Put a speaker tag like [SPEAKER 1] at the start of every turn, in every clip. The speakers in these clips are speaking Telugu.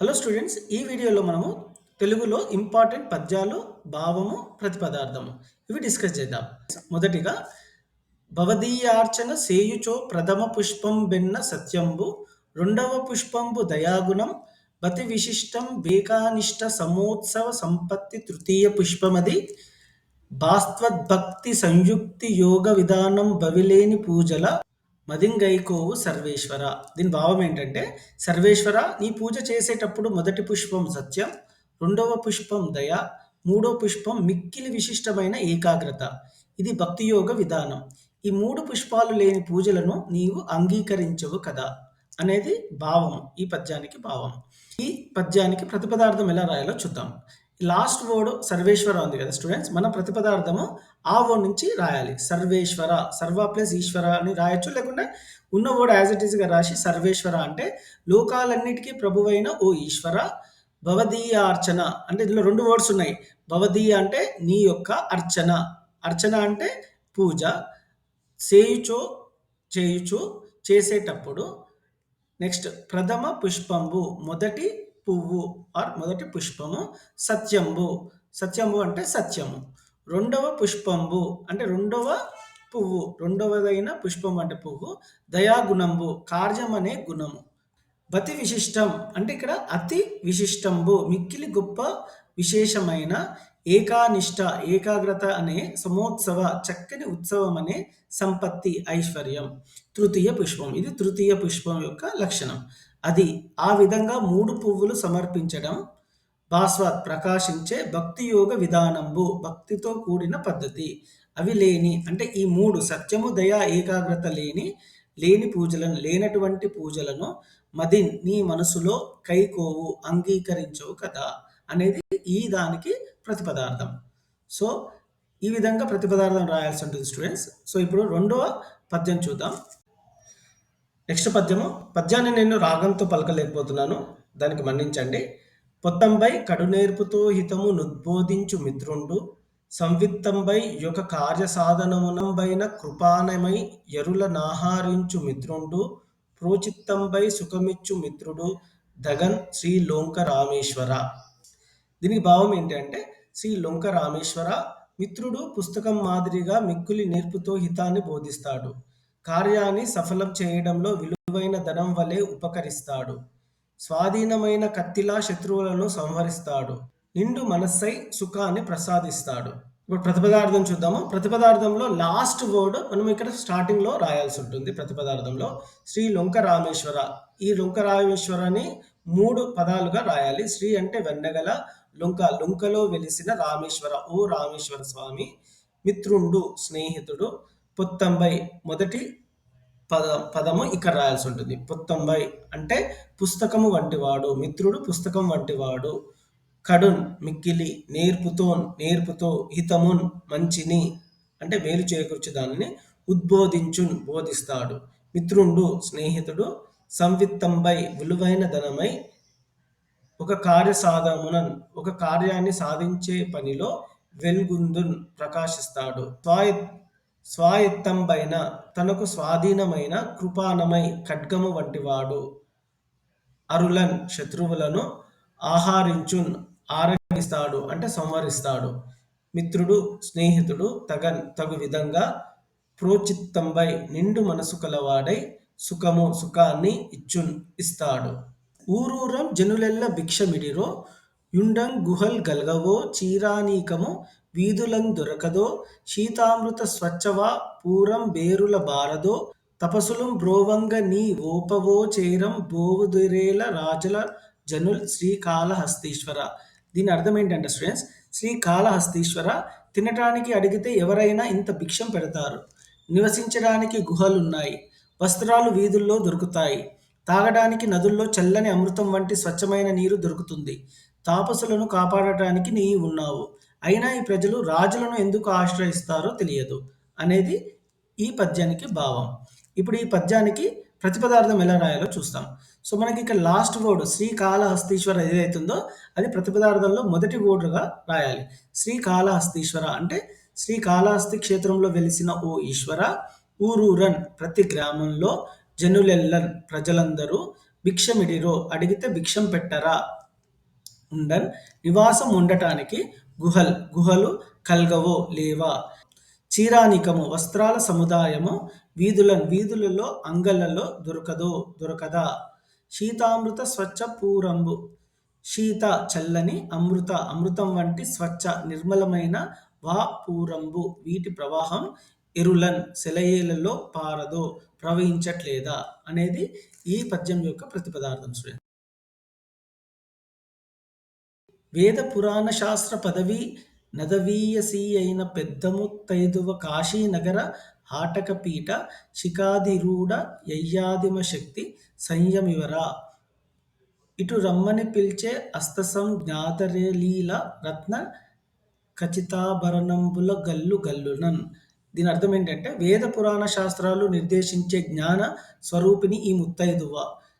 [SPEAKER 1] హలో స్టూడెంట్స్, ఈ వీడియోలో మనము తెలుగులో ఇంపార్టెంట్ పద్యాలు, భావము, ప్రతిపదార్థము ఇవి డిస్కస్ చేద్దాం. మొదటిగా భవదీయార్చన సేయుచో ప్రథమ పుష్పం బెన్న సత్యంబు, రెండవ పుష్పంబు దయాగుణం, బతి విశిష్టం బేకానిష్ట సమోత్సవ సంపత్తి, తృతీయ పుష్పమది భాస్త్వద్భక్తి సంయుక్తి యోగ విధానం భవిలేని పూజల మదింగైకోవు సర్వేశ్వర. దీని భావం ఏంటంటే, సర్వేశ్వర నీ పూజ చేసేటప్పుడు మొదటి పుష్పం సత్యం, రెండవ పుష్పం దయ, మూడో పుష్పం మిక్కిలి విశిష్టమైన ఏకాగ్రత. ఇది భక్తి యోగ విధానం. ఈ మూడు పుష్పాలు లేని పూజలను నీవు అంగీకరించవు కదా అనేది భావం. ఈ పద్యానికి భావం. ఈ పద్యానికి ప్రతిపదార్థం ఎలా రాయాలో చూద్దాం. లాస్ట్ వర్డ్ సర్వేశ్వర ఉంది కదా స్టూడెంట్స్, మన ప్రతిపదార్థము ఆ వర్డ్ నుంచి రాయాలి. సర్వేశ్వర, సర్వ ప్లస్ ఈశ్వర అని రాయొచ్చు, లేకుంటే ఉన్న వర్డ్ యాజ్ ఇట్ ఈస్గా రాసి సర్వేశ్వర అంటే లోకాలన్నిటికీ ప్రభువైన ఓ ఈశ్వర, భవదీయ అర్చన అంటే ఇందులో రెండు వర్డ్స్ ఉన్నాయి. భవదీయ అంటే నీ యొక్క అర్చన, అర్చన అంటే పూజ, చేయుచో చేయుచు చేసేటప్పుడు. నెక్స్ట్ ప్రథమ పుష్పంబు మొదటి పువ్వు ఆర్ మొదటి పుష్పము, సత్యంబు సత్యంబు అంటే సత్యము, రెండవ పుష్పంబు అంటే రెండవ పువ్వు, రెండవదైన పుష్పం అంటే పువ్వు, దయాగుణంబు కార్యం అనే గుణము, బతి విశిష్టం అంటే ఇక్కడ అతి విశిష్టంబు మిక్కిలి గొప్ప విశేషమైన, ఏకానిష్ట ఏకాగ్రత అనే సమోత్సవ చక్కని ఉత్సవం అనే సంపత్తి ఐశ్వర్యం, తృతీయ పుష్పం ఇది తృతీయ పుష్పం యొక్క లక్షణం. అది ఆ విధంగా మూడు పువ్వులు సమర్పించడం, భాస్వత్ ప్రకాశించే భక్తి యోగ విధానంబు భక్తితో కూడిన పద్ధతి. అవి లేని అంటే ఈ మూడు సత్యము దయ ఏకాగ్రత లేని పూజలను, లేనటువంటి పూజలను మది నీ మనసులో కైకోవు అంగీకరించవు కదా అనేది ఈ దానికి ప్రతిపదార్థం. సో ఈ విధంగా ప్రతిపదార్థం రాయాల్సి ఉంటుంది స్టూడెంట్స్. సో ఇప్పుడు రెండవ పద్యం చూద్దాం. నెక్స్ట్ పద్యాన్ని నేను రాగంతో పలకలేకపోతున్నాను, దానికి మన్నించండి. పొత్తంపై కడునేర్పుతో హితము నుద్బోధించు మిత్రుండు, సంవిత్తంపై యొక్క కార్యసాధనమునంబైన కృపానమై ఎరుల నాహారించు మిత్రుండు, ప్రోచిత్తంపై సుఖమిచ్చు మిత్రుడు దగన్ శ్రీ లోంక రామేశ్వర. దీనికి భావం ఏంటంటే, శ్రీ లొంక రామేశ్వర మిత్రుడు పుస్తకం మాదిరిగా మిక్కులి నేర్పుతో హితాన్ని బోధిస్తాడు, కార్యాన్ని సఫలం చేయడంలో విలువైన ధనం వలె ఉపకరిస్తాడు, స్వాధీనమైన కత్తిలా శత్రువులను సంహరిస్తాడు, నిండు మనస్సై సుఖాన్ని ప్రసాదిస్తాడు. ఇప్పుడు ప్రతిపదార్థం చూద్దాము. ప్రతిపదార్థంలో లాస్ట్ వర్డ్ మనం ఇక్కడ స్టార్టింగ్లో రాయాల్సి ఉంటుంది. ప్రతిపదార్థంలో శ్రీ లొంక రామేశ్వర, ఈ లొంక రామేశ్వరని మూడు పదాలుగా రాయాలి. శ్రీ అంటే వెన్నగల, లొంకలో వెలిసిన రామేశ్వర ఓ రామేశ్వర స్వామి, మిత్రుండు స్నేహితుడు, పొత్తంబై మొదటి పదము ఇక్కడ రాయాల్సి ఉంటుంది. పొత్తంబై అంటే పుస్తకము వంటివాడు, మిత్రుడు పుస్తకం వంటివాడు, కడున్ మిక్కిలి, నేర్పుతో హితమున్ మంచిని అంటే మేలు చేకూర్చు దానిని, ఉద్బోధించున్ బోధిస్తాడు, మిత్రుండు స్నేహితుడు, సంవిత్తంబై విలువైన ధనమై, ఒక కార్యసాధమునన్ ఒక కార్యాన్ని సాధించే పనిలో వెల్గుందున్ ప్రకాశిస్తాడు, స్వాయత్తంబైన తనకు స్వాధీనమైన, కృపానమై ఖడ్గము వంటివాడు, అరులన్ శత్రువులను, ఆహారించున్ ఆరగిస్తాడు అంటే సంహరిస్తాడు, మిత్రుడు స్నేహితుడు, తగు విధంగా, ప్రోచిత్తంబై నిండు మనసు కలవాడై, సుఖాన్ని ఇస్తాడు. ఊరూరం జనులెల్ల భిక్షమిడిరో, యుండం గుహల్ గల్గవో చీరానీకము, వీధులం దొరకదో శీతామృత స్వచ్ఛవా పూరం బేరుల బారదో, తపసులం బ్రోవంగ నీ ఓపవో చేరం బోవుదురేల రాజుల జనుల్ శ్రీకాళహస్తీశ్వర. దీని అర్థం ఏంటంటే స్టూడెంట్స్, శ్రీకాళహస్తీశ్వర తినటానికి అడిగితే ఎవరైనా ఇంత భిక్షం పెడతారు, నివసించడానికి గుహలున్నాయి, వస్త్రాలు వీధుల్లో దొరుకుతాయి, తాగడానికి నదుల్లో చల్లని అమృతం వంటి స్వచ్ఛమైన నీరు దొరుకుతుంది, తాపసులను కాపాడటానికి నీ ఉన్నావు, అయినా ఈ ప్రజలు రాజులను ఎందుకు ఆశ్రయిస్తారో తెలియదు అనేది ఈ పద్యానికి భావం. ఇప్పుడు ఈ పద్యానికి ప్రతిపదార్థం ఎలా రాయాలో చూస్తాం. సో మనకి ఇక్కడ లాస్ట్ వర్డ్ శ్రీకాళహస్తీశ్వర ఏదైతుందో అది ప్రతిపదార్థంలో మొదటి వర్డ్గా రాయాలి. శ్రీకాళహస్తీశ్వర అంటే శ్రీకాళహస్తి క్షేత్రంలో వెలిసిన ఓ ఈశ్వర, ఊరూరన్ ప్రతి గ్రామంలో, జనులెల్లన్ ప్రజలందరూ, భిక్షమిడిరో అడిగితే భిక్షం పెట్టరా. ఉండన్ నివాసం ఉండటానికి గుహలు కల్గవో లేవా. చీరానికము వస్త్రాల సముదాయము వీధులలో అంగళ్ళలో దొరకదా. శీతామృత స్వచ్ఛ పూరంబు శీత చల్లని అమృతం వంటి స్వచ్ఛ నిర్మలమైన వా పూరంబు వీటి ప్రవాహం ఎరులన్ సెలయేళ్లలో పారదో ప్రవహించట్లేదా అనేది ఈ పద్యం యొక్క ప్రతిపదార్థం. స్టూడెంట్, వేద పురాణ శాస్త్ర పదవి నదవీయసి అయిన పెద్ద ముత్తైదువ కాశీనగర హాటకపీఠ శిఖాధిరూఢ యయ్యాదిమ శక్తి సంయమివరా. ఇటు రమ్మని పిలిచే అస్తసం జ్ఞాతరేలీల రత్న ఖచితాభరణంబుల గల్లు గల్లునన్. దీని అర్థం ఏంటంటే, వేద పురాణ శాస్త్రాలు నిర్దేశించే జ్ఞాన స్వరూపిణి ఈ ముత్తైదువ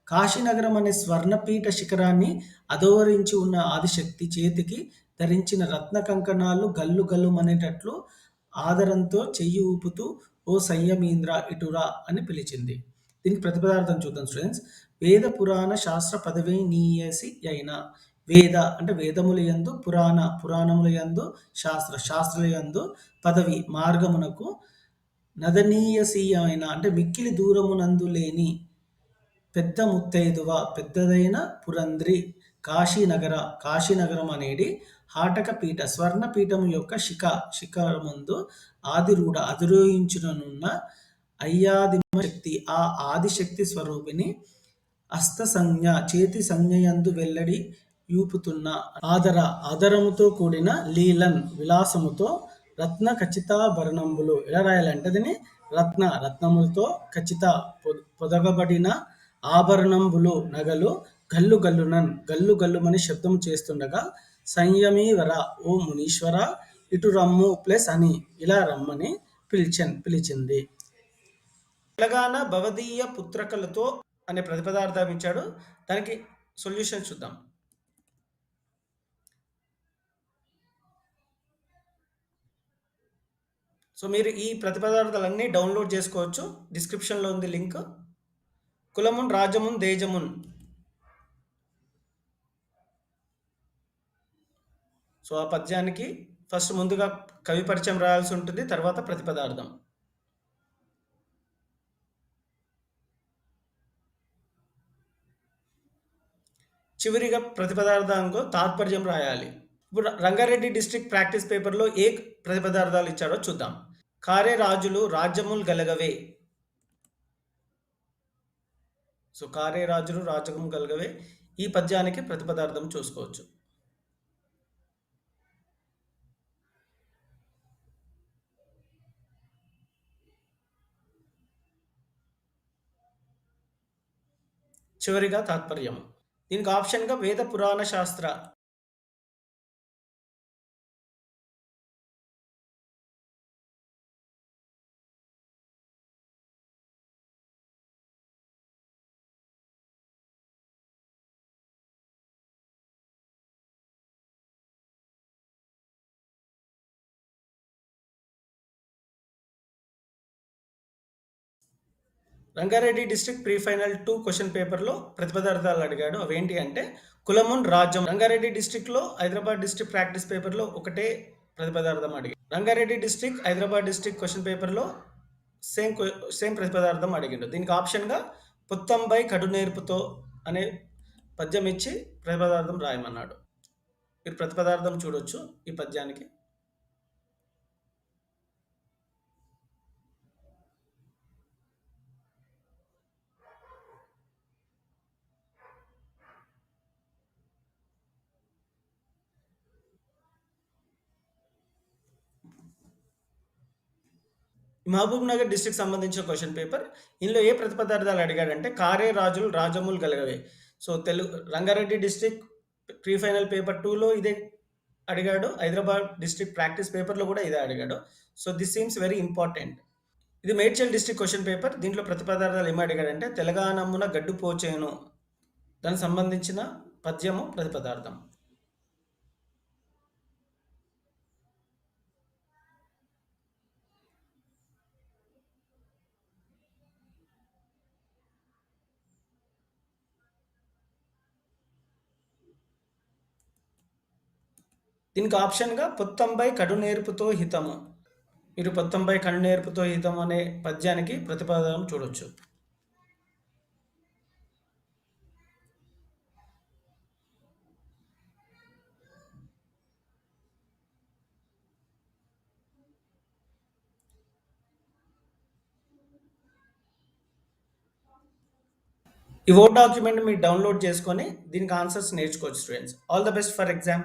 [SPEAKER 1] కాశీనగరం అనే స్వర్ణపీఠ శిఖరాన్ని అధోవరించి ఉన్న ఆదిశక్తి చేతికి ధరించిన రత్న కంకణాలు గల్లు గల్లుమనేటట్లు ఆదరంతో చెయ్యి ఊపుతూ ఓ సంయమీంద్ర ఇటురా అని పిలిచింది. దీనికి ప్రతిపదార్థం చూద్దాం స్టూడెంట్స్. వేద పురాణ శాస్త్ర పదవి నీయసి అయిన వేద అంటే వేదముల యందు, పురాణముల యందు, శాస్త్రముల యందు, పదవి మార్గమునకు, నదనీయసీయమైన అంటే మిక్కిలి దూరమునందు లేని పెద్ద ముత్తైదువ పెద్దదైన పురంధ్రి కాశీనగరం అనేది హాటక పీఠ స్వర్ణపీఠము యొక్క శిఖరముందు అధిరోహించుననున్న అయ్యాదిమ శక్తి ఆ ఆదిశక్తి స్వరూపిణి హస్త సంజ్ఞ చేతి సంజ్ఞయందు వెల్లడి యూపుతున్న ఆదరముతో కూడిన లీలన్ విలాసముతో రత్న ఖచితాభరణంబులు ఎలా రాయాలంటే దీన్ని రత్నములతో ఖచిత పొదగబడిన ఆభరణంబులు నగలు గల్లు గల్లుమని శబ్దం చేస్తుండగా సంయమీవర ఓ మునీశ్వర ఇటు రమ్ము ప్లస్ అని ఇలా రమ్మని పిలిచింది. తెలంగాణ భవదీయ పుత్రకలతో అనే ప్రతిపదార్థం ఇచ్చాడు. దానికి సొల్యూషన్ చూద్దాం. సో మీరు ఈ ప్రతిపదార్థాలన్నీ డౌన్లోడ్ చేసుకోవచ్చు. డిస్క్రిప్షన్లో ఉంది లింక్. కులమున్ రాజమున్ దేజమున్. సో ఆ పద్యానికి ఫస్ట్ ముందుగా కవి పరిచయం రాయాల్సి ఉంటుంది, తర్వాత ప్రతిపదార్థం. చివరిగా ప్రతిపదార్థంలో తాత్పర్యం రాయాలి. ఇప్పుడు రంగారెడ్డి డిస్ట్రిక్ట్ ప్రాక్టీస్ పేపర్లో ఏ ప్రతిపదార్థాలు ఇచ్చారో చూద్దాం. కారే రాజులు రాజ్యములు గలగవే. సో కారే రాజులు రాజ్యము గలగవే ఈ పద్యానికి ప్రతిపదార్థం చూసుకోవచ్చు. చివరిగా తాత్పర్యం. దీనికి ఆప్షన్గా వేద పురాణ శాస్త్ర Rangareddy district pre final 2 question పేపర్లో ప్రతిపదార్థాలు అడిగాడు. అవేంటి అంటే కులమున్ రాజ్యం. రంగారెడ్డి డిస్ట్రిక్ట్లో హైదరాబాద్ డిస్ట్రిక్ట్ ప్రాక్టీస్ పేపర్లో ఒకటే ప్రతిపదార్థం అడిగాడు. Rangareddy district Hyderabad district question పేపర్లో సేమ్ ప్రతిపదార్థం అడిగాడు. దీనికి ఆప్షన్గా పుత్తంబై కడు నేర్పుతో అనే పద్యం ఇచ్చి ప్రతిపదార్థం రాయమన్నాడు. మీరు ప్రతిపదార్థం చూడొచ్చు ఈ పద్యానికి. మహబూబ్ నగర్ డిస్ట్రిక్ట్ సంబంధించిన క్వశ్చన్ పేపర్. ఇందులో ఏ ప్రతిపదార్థాలు అడిగాడంటే కారే రాజులు రాజములు గలగవే. So Rangareddy district pre final paper 2లో ఇదే అడిగాడు. హైదరాబాద్ డిస్ట్రిక్ట్ ప్రాక్టీస్ పేపర్లో కూడా ఇదే అడిగాడు. So this seems very important. ఇది మేడ్చల్ డిస్ట్రిక్ట్ క్వశ్చన్ పేపర్. దీంట్లో ప్రతిపదార్థాలు ఏమి అడిగాడంటే తెలంగాణమున గడ్డు పోచేను దానికి సంబంధించిన పద్యము ప్రతిపదార్థం. దీనికి ఆప్షన్గా పొత్తంపై కడు నేర్పుతో హితము. మీరు పొత్తంపై కడు నేర్పుతో హితం అనే పద్యానికి ప్రతిపాదన చూడొచ్చు. ఈ వర్డ్ డాక్యుమెంట్ మీరు డౌన్లోడ్ చేసుకొని దీనికి ఆన్సర్స్ నేర్చుకోవచ్చు students. All the best for exam.